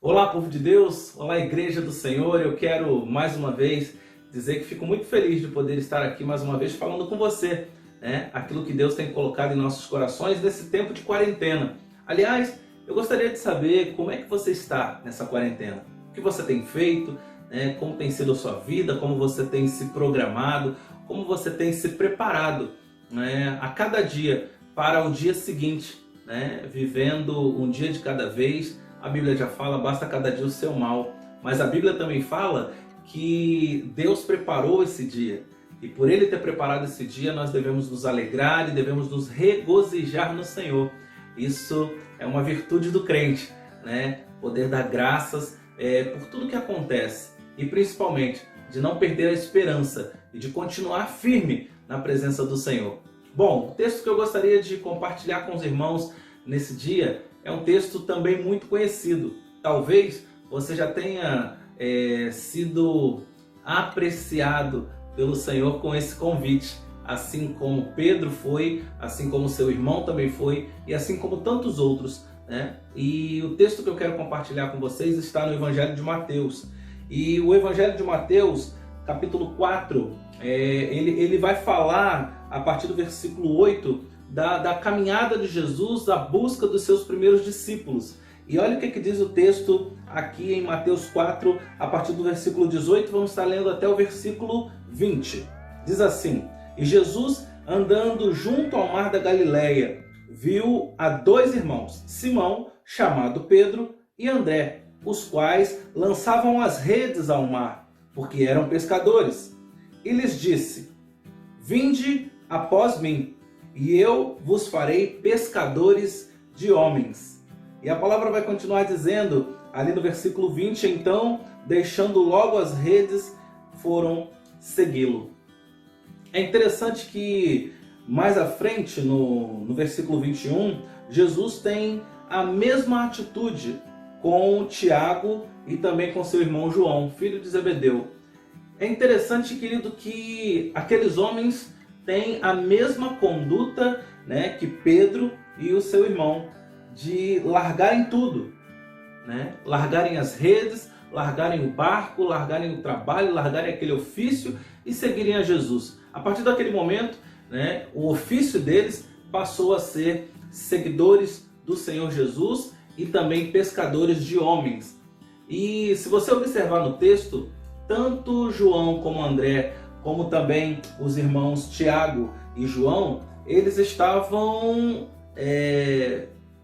Olá, povo de Deus, olá, Igreja do Senhor. Eu quero mais uma vez dizer que fico muito feliz de poder estar aqui mais uma vez falando com você, né? Aquilo que Deus tem colocado em nossos corações nesse tempo de quarentena. Aliás, eu gostaria de saber como é que você está nessa quarentena, o que você tem feito, né? Como tem sido a sua vida, como você tem se programado, como você tem se preparado, né? A cada dia para o dia seguinte, né? Vivendo um dia de cada vez. A Bíblia já fala, basta cada dia o seu mal. Mas a Bíblia também fala que Deus preparou esse dia. E por Ele ter preparado esse dia, nós devemos nos alegrar e devemos nos regozijar no Senhor. Isso é uma virtude do crente, né? Poder dar graças por tudo que acontece. E principalmente de não perder a esperança e de continuar firme na presença do Senhor. Bom, o texto que eu gostaria de compartilhar com os irmãos nesse dia é um texto também muito conhecido. Talvez você já tenha sido apreciado pelo Senhor com esse convite, assim como Pedro foi, assim como seu irmão também foi, e assim como tantos outros, né? E o texto que eu quero compartilhar com vocês está no Evangelho de Mateus. E o Evangelho de Mateus, capítulo 4, ele vai falar, a partir do versículo 8, da caminhada de Jesus à busca dos seus primeiros discípulos. E olha o que diz o texto aqui em Mateus 4, a partir do versículo 18, vamos estar lendo até o versículo 20. Diz assim: E Jesus, andando junto ao mar da Galileia, viu a dois irmãos, Simão, chamado Pedro, e André, os quais lançavam as redes ao mar, porque eram pescadores. E lhes disse: Vinde após mim, e eu vos farei pescadores de homens. E a palavra vai continuar dizendo, ali no versículo 20, então, deixando logo as redes, foram segui-lo. É interessante que mais à frente, no versículo 21, Jesus tem a mesma atitude com Tiago e também com seu irmão João, filho de Zebedeu. É interessante, querido, que aqueles homens têm a mesma conduta, né, que Pedro e o seu irmão, de largarem tudo, né? Largarem as redes, largarem o barco, largarem o trabalho, largarem aquele ofício e seguirem a Jesus. A partir daquele momento, né, o ofício deles passou a ser seguidores do Senhor Jesus e também pescadores de homens. E se você observar no texto, tanto João como André, como também os irmãos Tiago e João, eles estavam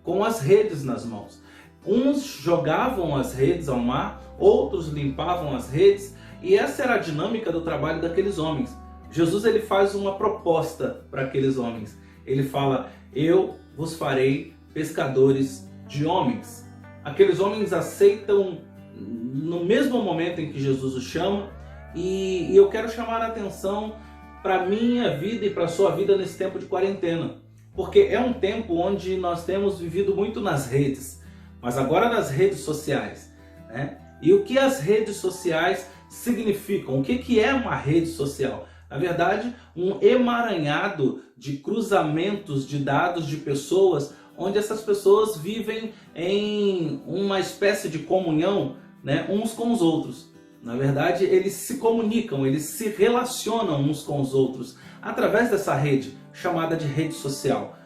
com as redes nas mãos. Uns jogavam as redes ao mar, outros limpavam as redes, e essa era a dinâmica do trabalho daqueles homens. Jesus ele faz uma proposta para aqueles homens. Ele fala: eu vos farei pescadores de homens. Aqueles homens aceitam no mesmo momento em que Jesus os chama. E eu quero chamar a atenção para a minha vida e para a sua vida nesse tempo de quarentena. Porque é um tempo onde nós temos vivido muito nas redes, mas agora nas redes sociais, né? E o que as redes sociais significam? O que é uma rede social? Na verdade, um emaranhado de cruzamentos de dados de pessoas, onde essas pessoas vivem em uma espécie de comunhão, né, uns com os outros. Na verdade, eles se comunicam, eles se relacionam uns com os outros através dessa rede chamada de rede social.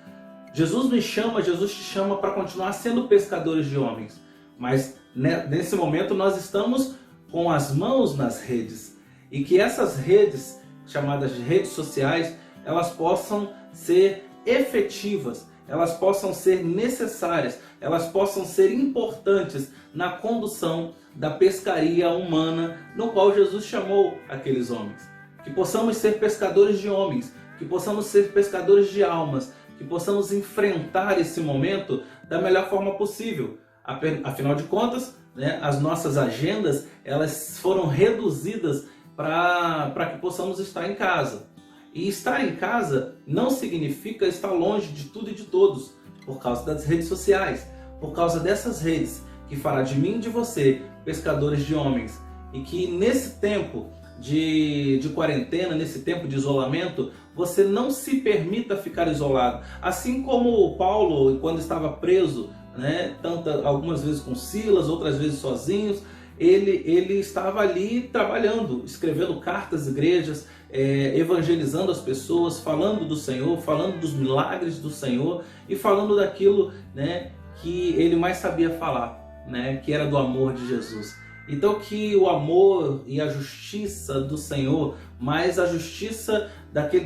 Jesus te chama para continuar sendo pescadores de homens. Mas nesse momento nós estamos com as mãos nas redes. E que essas redes, chamadas de redes sociais, elas possam ser efetivas, elas possam ser necessárias, elas possam ser importantes na condução da pescaria humana no qual Jesus chamou aqueles homens. Que possamos ser pescadores de homens, que possamos ser pescadores de almas, que possamos enfrentar esse momento da melhor forma possível. Afinal de contas, né, as nossas agendas elas foram reduzidas para que possamos estar em casa. E estar em casa não significa estar longe de tudo e de todos, por causa das redes sociais, por causa dessas redes que fará de mim e de você pescadores de homens. E que nesse tempo de quarentena, nesse tempo de isolamento, você não se permita ficar isolado. Assim como Paulo, quando estava preso né? Algumas vezes com Silas, outras vezes sozinhos. Ele estava ali trabalhando, escrevendo cartas às igrejas, evangelizando as pessoas, falando do Senhor, falando dos milagres do Senhor e falando daquilo, né, que ele mais sabia falar, né, que era do amor de Jesus. Então que o amor e a justiça do Senhor, mais a justiça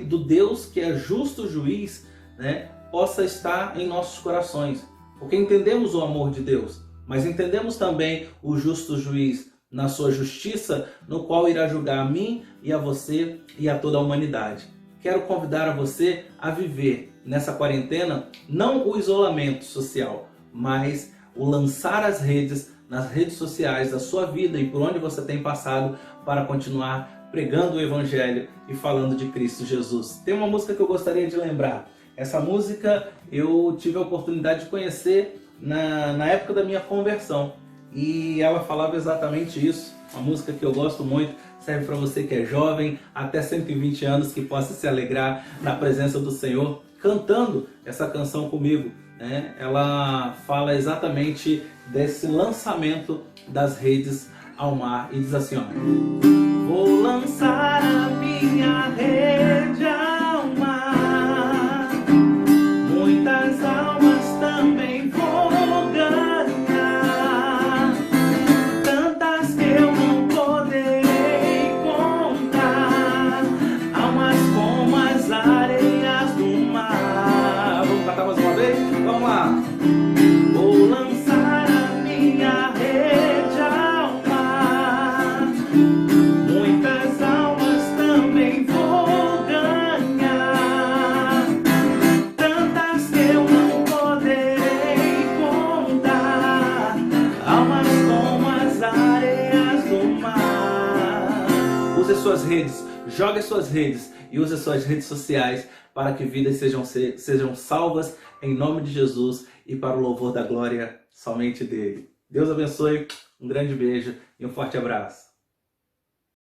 do Deus que é justo juiz, né, possa estar em nossos corações. Porque entendemos o amor de Deus, mas entendemos também o justo juiz na sua justiça, no qual irá julgar a mim e a você e a toda a humanidade. Quero convidar a você a viver nessa quarentena não o isolamento social, mas o lançar as redes nas redes sociais da sua vida e por onde você tem passado para continuar pregando o Evangelho e falando de Cristo Jesus. Tem uma música que eu gostaria de lembrar. Essa música eu tive a oportunidade de conhecer na época da minha conversão e ela falava exatamente isso. Uma música que eu gosto muito, serve para você que é jovem, até 120 anos, que possa se alegrar na presença do Senhor, cantando essa canção comigo, né? Ela fala exatamente desse lançamento das redes ao mar e diz assim, ó: vou lançar a minha rede ao mar, muitas almas também vou ganhar, tantas que eu não poderei contar, almas como as areias do mar. Vamos cantar mais uma vez? Vamos lá! Vou lançar a minha rede ao mar, muitas almas também vou ganhar, tantas que eu não poderei contar, almas como as areias do mar. Use suas redes, jogue suas redes e use suas redes sociais para que vidas sejam salvas em nome de Jesus e para o louvor da glória somente dele. Deus abençoe, um grande beijo e um forte abraço.